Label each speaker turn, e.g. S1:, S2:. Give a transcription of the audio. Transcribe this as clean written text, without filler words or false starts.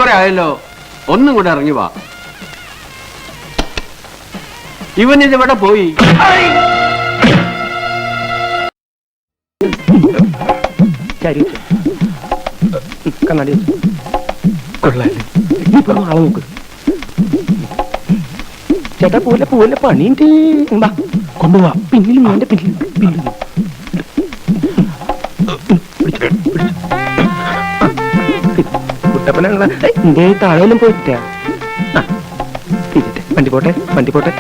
S1: കുറെ ആയല്ലോ, ഒന്നും കൂടെ ഇറങ്ങി വാ. ഇവൻ ഇതിവിടെ പോയി.
S2: കണ്ണാടി കൊള്ളാല്ലേ, ആളെ നോക്ക്. ചേട്ടാ പോലെ പോലെ പണിയുണ്ട്, കൊണ്ടുപോവാ. പിന്നിൽ മോന്റെ പിന്നിൽ കുട്ടപ്പനാ താഴെല്ലാം പോയിട്ടാ. വണ്ടി പോട്ടെ, വണ്ടി പോട്ടെ.